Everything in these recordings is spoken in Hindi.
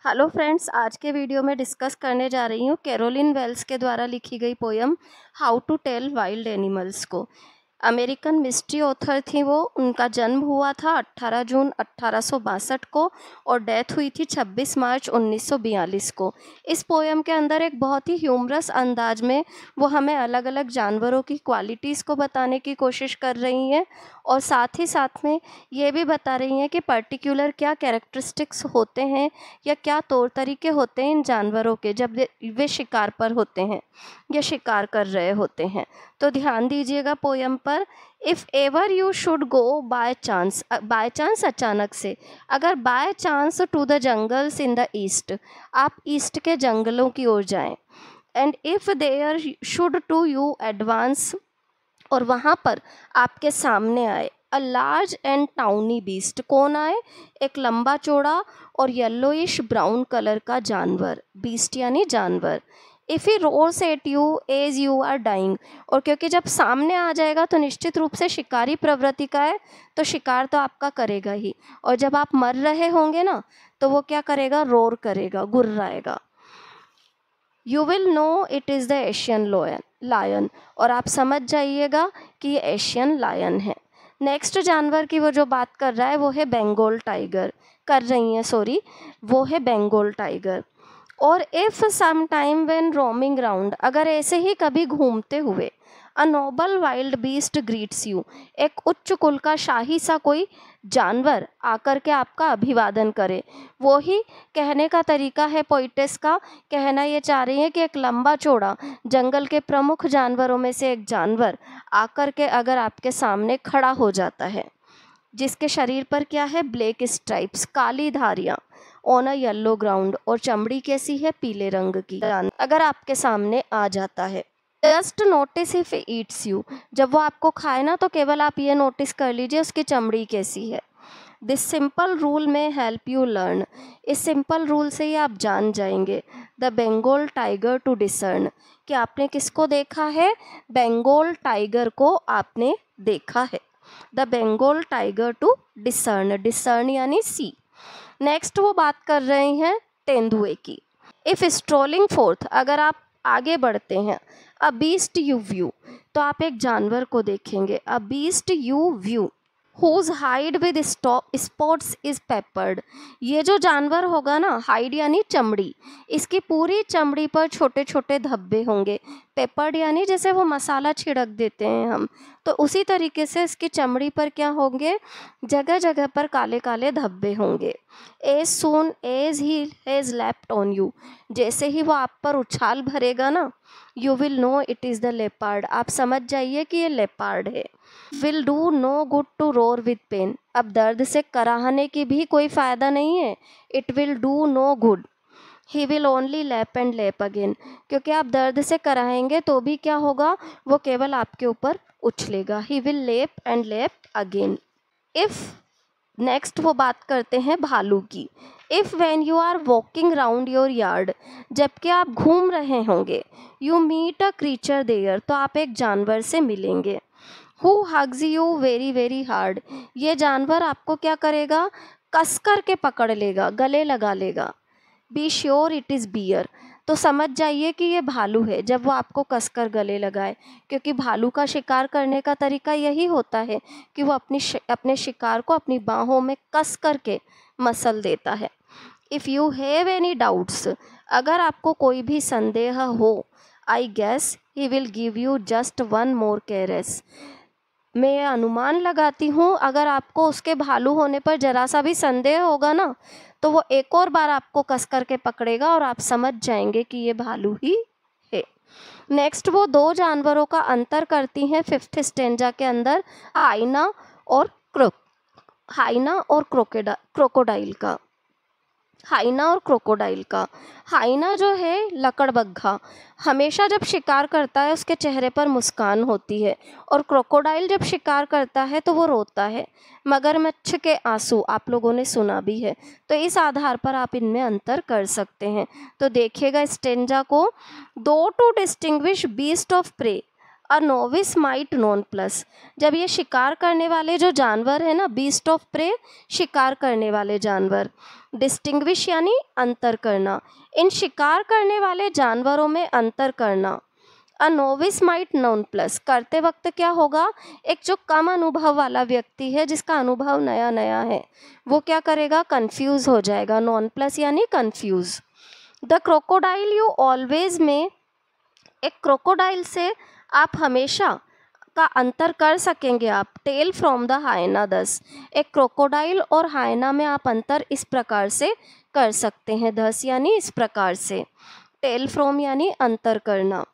हेलो फ्रेंड्स, आज के वीडियो में डिस्कस करने जा रही हूँ कैरोलिन वेल्स के द्वारा लिखी गई poem how to tell wild animals को। अमेरिकन मिस्ट्री ऑथर थी वो। उनका जन्म हुआ था 18 जून 1862 को और डेथ हुई थी 26 मार्च 1942 को। इस पोयम के अंदर एक बहुत ही ह्यूमरस अंदाज में वो हमें अलग अलग जानवरों की क्वालिटीज़ को बताने की कोशिश कर रही हैं और साथ ही साथ में ये भी बता रही हैं कि पर्टिकुलर क्या कैरेक्टरिस्टिक्स होते हैं या क्या तौर तरीके होते हैं इन जानवरों के जब वे शिकार पर होते हैं या शिकार कर रहे होते हैं। तो ध्यान दीजिएगा पोयम पर। If ever you should go by chance अचानक से, अगर by chance to the jungles in the east, आप ईस्ट के जंगलों की ओर जाएं। And if there should to you advance, और वहाँ पर आपके सामने आए a large and tawny beast, कौन आए? एक लंबा चौड़ा और येलोइश ब्राउन कलर का जानवर, बीस्ट यानी जानवर। If he roars at you as you are dying, और क्योंकि जब सामने आ जाएगा तो निश्चित रूप से शिकारी प्रवृत्ति का है, तो शिकार तो आपका करेगा ही, और जब आप मर रहे होंगे ना तो वो क्या करेगा? रोर करेगा, गुर्राएगा। You will know it is the Asian lion, और आप समझ जाइएगा कि ये एशियन लायन है। नेक्स्ट जानवर की वो जो बात कर रहा है वो है बंगाल टाइगर, कर रही हैं सॉरी, वो है बंगाल टाइगर। और if some time when roaming round, अगर ऐसे ही कभी घूमते हुए, a noble wild beast greets you, एक उच्च कुल का शाही सा कोई जानवर आकर के आपका अभिवादन करे। वो ही कहने का तरीका है पोइटेस का। कहना ये चाह रही है कि एक लंबा चौड़ा जंगल के प्रमुख जानवरों में से एक जानवर आकर के अगर आपके सामने खड़ा हो जाता है, जिसके शरीर पर क्या है? ब्लैक स्ट्राइप्स, काली धारियाँ, ऑन अ येलो ग्राउंड, और चमड़ी कैसी है? पीले रंग की। अगर आपके सामने आ जाता है, just notice if Yeats you, जब वो आपको खाए ना तो केवल आप ये नोटिस कर लीजिए उसकी चमड़ी कैसी है। This simple rule may help you learn, इस सिंपल रूल से ही आप जान जाएंगे the Bengal tiger to discern, कि आपने किसको देखा है? बंगाल टाइगर को आपने देखा है। The Bengal tiger to discern, discern यानी सी। नेक्स्ट वो बात कर रहे हैं तेंदुए की। इफ़ स्ट्रोलिंग फोर्थ, अगर आप आगे बढ़ते हैं, अ बीस्ट यू व्यू, तो आप एक जानवर को देखेंगे। A beast you view whose hide with spots is peppered, ये जो जानवर होगा ना, हाइड यानी चमड़ी, इसकी पूरी चमड़ी पर छोटे छोटे धब्बे होंगे। पेपर्ड यानी जैसे वो मसाला छिड़क देते हैं हम, तो उसी तरीके से इसकी चमड़ी पर क्या होंगे? जगह जगह पर काले काले धब्बे होंगे। As soon as he has leapt on you, जैसे ही वो आप पर उछाल भरेगा ना, you will know it is the leopard, आप समझ जाइए कि ये लेपर्ड है। Will do no good to roar with pain, अब दर्द से कराहने की भी कोई फ़ायदा नहीं है। It will do no good, he will only leap and leap again, क्योंकि आप दर्द से कराएंगे तो भी क्या होगा? वो केवल आपके ऊपर उछलेगा। He will leap and leap again. If next वो बात करते हैं भालू की। If when you are walking round your yard, जबकि आप घूम रहे होंगे, you meet a creature there, तो आप एक जानवर से मिलेंगे। Who hugs you very very hard, ये जानवर आपको क्या करेगा? कस कर के पकड़ लेगा, गले लगा लेगा। Be sure it is bear, तो समझ जाइए कि ये भालू है जब वो आपको कसकर गले लगाए, क्योंकि भालू का शिकार करने का तरीका यही होता है कि वो अपने शिकार को अपनी बाहों में कस करके मसल देता है। If you have any doubts, अगर आपको कोई भी संदेह हो, I guess he will give you just one more caress, मैं ये अनुमान लगाती हूँ अगर आपको उसके भालू होने पर ज़रा सा भी संदेह होगा ना, तो वो एक और बार आपको कस करके पकड़ेगा और आप समझ जाएंगे कि ये भालू ही है। नेक्स्ट वो दो जानवरों का अंतर करती हैं फिफ्थ स्टेंजा के अंदर, हाइना और क्रोकोडाइल का। हाइना और क्रोकोडाइल का। हाइना जो है लकड़बग्घा, हमेशा जब शिकार करता है उसके चेहरे पर मुस्कान होती है, और क्रोकोडाइल जब शिकार करता है तो वो रोता है। मगरमच्छ के आंसू आप लोगों ने सुना भी है, तो इस आधार पर आप इनमें अंतर कर सकते हैं। तो देखिएगा स्टेंजा को, दो to distinguish beast of prey, a novice might nonplus, जब ये शिकार करने वाले जो जानवर है ना, बीस्ट ऑफ प्रे, शिकार करने वाले जानवर, डिस्टिंग्विश यानी अंतर करना, इन शिकार करने वाले जानवरों में अंतर करना। अ नोविस माइट नॉन प्लस, करते वक्त क्या होगा, एक जो कम अनुभव वाला व्यक्ति है जिसका अनुभव नया नया है, वो क्या करेगा, कंफ्यूज हो जाएगा। नॉन प्लस यानी confuse. The crocodile you always में, एक क्रोकोडाइल से आप हमेशा का अंतर कर सकेंगे आप। टेल फ्रॉम द हाइना, 10, एक क्रोकोडाइल और हाइना में आप अंतर इस प्रकार से कर सकते हैं। 10 यानी इस प्रकार से, टेल फ्रॉम यानी अंतर करना।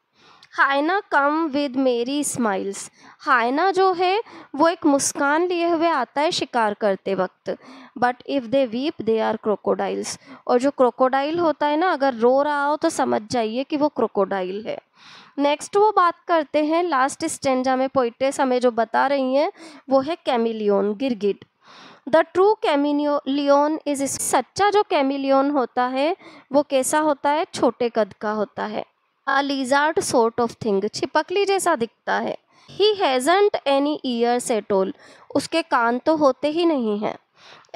हाइना कम विद मेरी स्माइल्स, हाइना जो है वो एक मुस्कान लिए हुए आता है शिकार करते वक्त। But if they weep they are crocodiles, और जो क्रोकोडाइल होता है ना, अगर रो रहा हो तो समझ जाइए कि वो क्रोकोडाइल है। नेक्स्ट वो बात करते हैं, लास्ट स्टेंजा में पोइटेस हमें जो बता रही हैं वो है कैमिलियन, गिरगिट। द ट्रू कैमिलियन इज, सच्चा जो कैमिलियन होता है वो कैसा होता है, छोटे कद का होता है। A lizard sort of thing, छिपकली जैसा दिखता है। He hasn't any ears at all, उसके कान तो होते ही नहीं हैं।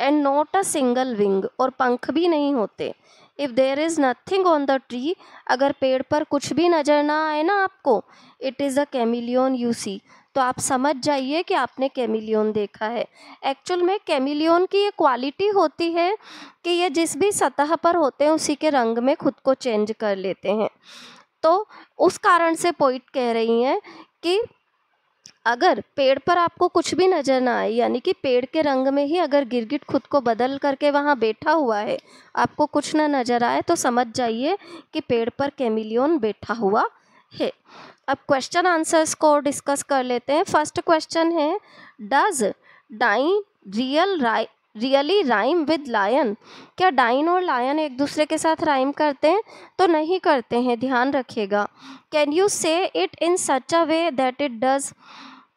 And not a single wing, और पंख भी नहीं होते। If there is nothing on the tree, अगर पेड़ पर कुछ भी नज़र ना आए ना आपको, it is a chameleon you see, तो आप समझ जाइए कि आपने कैमिलियन देखा है। एक्चुअल में कैमिलियन की ये क्वालिटी होती है कि ये जिस भी सतह पर होते हैं उसी के रंग में खुद को चेंज कर लेते हैं। तो उस कारण से पोइट कह रही हैं कि अगर पेड़ पर आपको कुछ भी नज़र ना आए, यानी कि पेड़ के रंग में ही अगर गिरगिट खुद को बदल करके वहाँ बैठा हुआ है, आपको कुछ ना नज़र आए, तो समझ जाइए कि पेड़ पर कैमिलियन बैठा हुआ है। अब क्वेश्चन आंसर्स को डिस्कस कर लेते हैं। फर्स्ट क्वेश्चन है, does dine really rhyme with lion, क्या डाइन और लायन एक दूसरे के साथ राइम करते हैं? तो नहीं करते हैं, ध्यान रखिएगा। कैन यू से it in such a way that it does,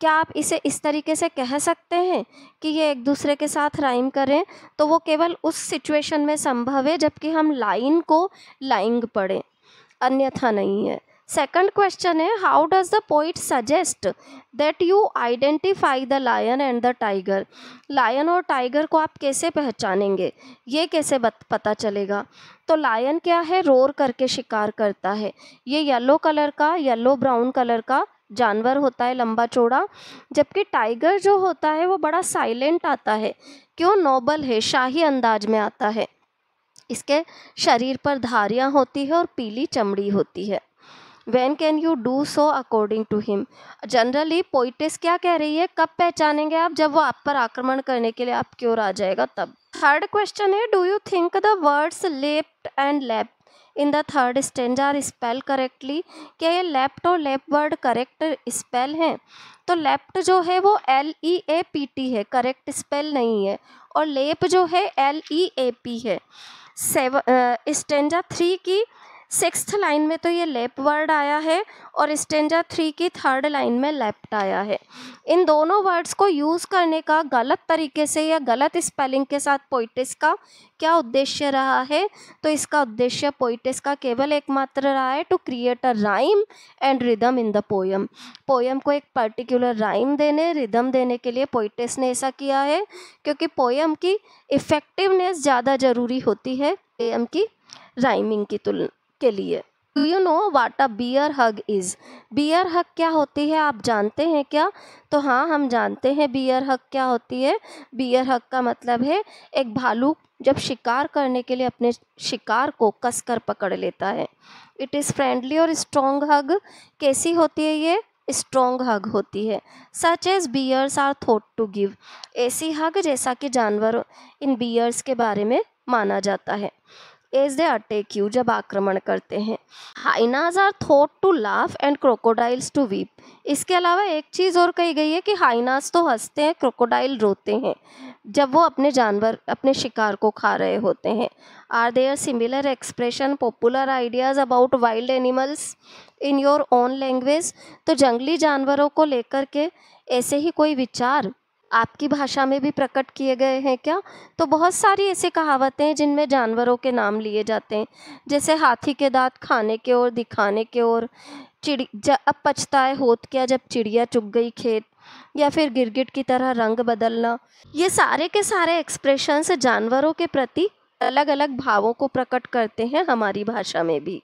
क्या आप इसे इस तरीके से कह सकते हैं कि ये एक दूसरे के साथ राइम करें? तो वो केवल उस सिचुएशन में संभव है जबकि हम लाइन को लाइंग पढ़ें, अन्यथा नहीं है। सेकंड क्वेश्चन है, how does the poet suggest that you identify the lion and the tiger, lion और टाइगर को आप कैसे पहचानेंगे, ये कैसे पता चलेगा? तो लायन क्या है, रोर करके शिकार करता है। ये येलो कलर का, येलो ब्राउन कलर का जानवर होता है, लंबा चौड़ा। जबकि टाइगर जो होता है वो बड़ा साइलेंट आता है। क्यों? नोबल है, शाही अंदाज में आता है। इसके शरीर पर धारियाँ होती है और पीली चमड़ी होती है। When can you do so according to him? Generally poetess क्या कह रही है, कब पहचानेंगे आप, जब वो आप पर आक्रमण करने के लिए आपकी ओर आ जाएगा तब। थर्ड क्वेश्चन है, do you think the words left and left in the third stanza are spell correctly, क्या ये लेफ्ट और लेफ्ट वर्ड करेक्ट स्पेल हैं? तो लेफ्ट जो है वो LEAPT है, करेक्ट स्पेल नहीं है, और लेप जो है LEAP है। स्टेंजा 3 की 6th लाइन में तो ये लेप वर्ड आया है और स्टेंजा 3 की 3rd लाइन में लेफ्ट आया है। इन दोनों वर्ड्स को यूज़ करने का गलत तरीके से या गलत स्पेलिंग के साथ पोइटेस का क्या उद्देश्य रहा है? तो इसका उद्देश्य पोइटेस का केवल एकमात्र रहा है, to create a rhyme and rhythm in the poem, poem को एक पर्टिकुलर राइम देने, रिदम देने के लिए पोइटेस ने ऐसा किया है, क्योंकि पोयम की इफ़ेक्टिवनेस ज़्यादा ज़रूरी होती है पोयम की राइमिंग की तुलना के लिए। Do you know what a bear hug is, bear hug क्या होती है, आप जानते हैं क्या? तो हाँ, हम जानते हैं बियर हग क्या होती है। बियर हग का मतलब है एक भालू जब शिकार करने के लिए अपने शिकार को कसकर पकड़ लेता है। इट इज़ फ्रेंडली और स्ट्रॉन्ग हग, कैसी होती है ये? स्ट्रॉन्ग हग होती है। Such as bears are thought to give, ऐसी हग जैसा कि जानवर इन बियर्स के बारे में माना जाता है। एज दे अटैक यू, जब आक्रमण करते हैं। Hyenas are thought to laugh and crocodiles to weep, इसके अलावा एक चीज़ और कही गई है कि हाइनाज तो हंसते हैं, क्रोकोडाइल रोते हैं जब वो अपने शिकार को खा रहे होते हैं। Are there similar expression popular ideas about wild animals in your own language, तो जंगली जानवरों को लेकर के ऐसे ही कोई विचार आपकी भाषा में भी प्रकट किए गए हैं क्या? तो बहुत सारी ऐसी कहावतें हैं जिनमें जानवरों के नाम लिए जाते हैं, जैसे हाथी के दांत खाने के ओर, दिखाने के ओर, अब पछताए होत क्या जब चिड़िया चुग गई खेत, या फिर गिरगिट की तरह रंग बदलना। ये सारे के सारे एक्सप्रेशंस जानवरों के प्रति अलग अलग भावों को प्रकट करते हैं हमारी भाषा में भी।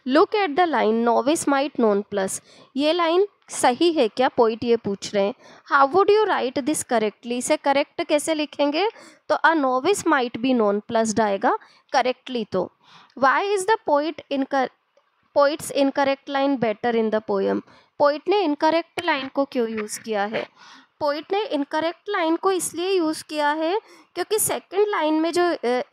Look at the line novice might nonplus. ये लाइन सही है क्या, पोइट ये पूछ रहे हैं। How would you write this correctly, इसे करेक्ट कैसे लिखेंगे, तो a novice might be nonplussed आएगा करेक्टली। तो why is the poet's incorrect line better in the poem. Poet ने इनकरेक्ट लाइन को क्यों यूज़ किया है? पोइट ने इनकरेक्ट लाइन को इसलिए यूज़ किया है क्योंकि सेकंड लाइन में जो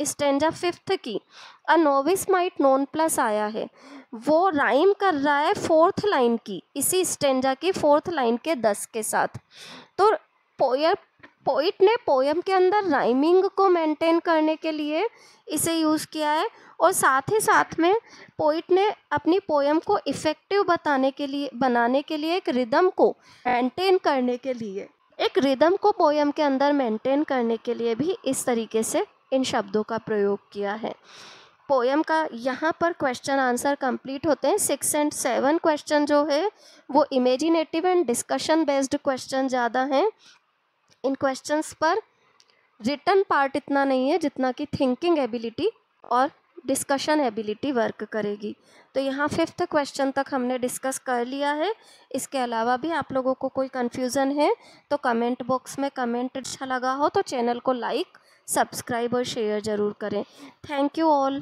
स्टेंजा फिफ्थ की अ नोविस माइट नॉन प्लस आया है, वो राइम कर रहा है फोर्थ लाइन की, इसी स्टेंजा की फोर्थ लाइन के 10 के साथ। तो पोइट ने पोएम के अंदर राइमिंग को मेंटेन करने के लिए इसे यूज़ किया है, और साथ ही साथ में पोइट ने अपनी पोएम को इफ़ेक्टिव बनाने के लिए एक रिदम को मेंटेन करने के लिए पोएम के अंदर मेंटेन करने के लिए भी इस तरीके से इन शब्दों का प्रयोग किया है। पोएम का यहाँ पर क्वेश्चन आंसर कंप्लीट होते हैं। 6 और 7 क्वेश्चन जो है वो imaginative and discussion based question ज़्यादा हैं। इन क्वेश्चंस पर रिटन पार्ट इतना नहीं है जितना कि थिंकिंग एबिलिटी और डिस्कशन एबिलिटी वर्क करेगी। तो यहाँ 5th क्वेश्चन तक हमने डिस्कस कर लिया है। इसके अलावा भी आप लोगों को कोई कन्फ्यूज़न है तो कमेंट बॉक्स में कमेंट, अच्छा लगा हो तो चैनल को लाइक, सब्सक्राइब और शेयर ज़रूर करें। Thank you all.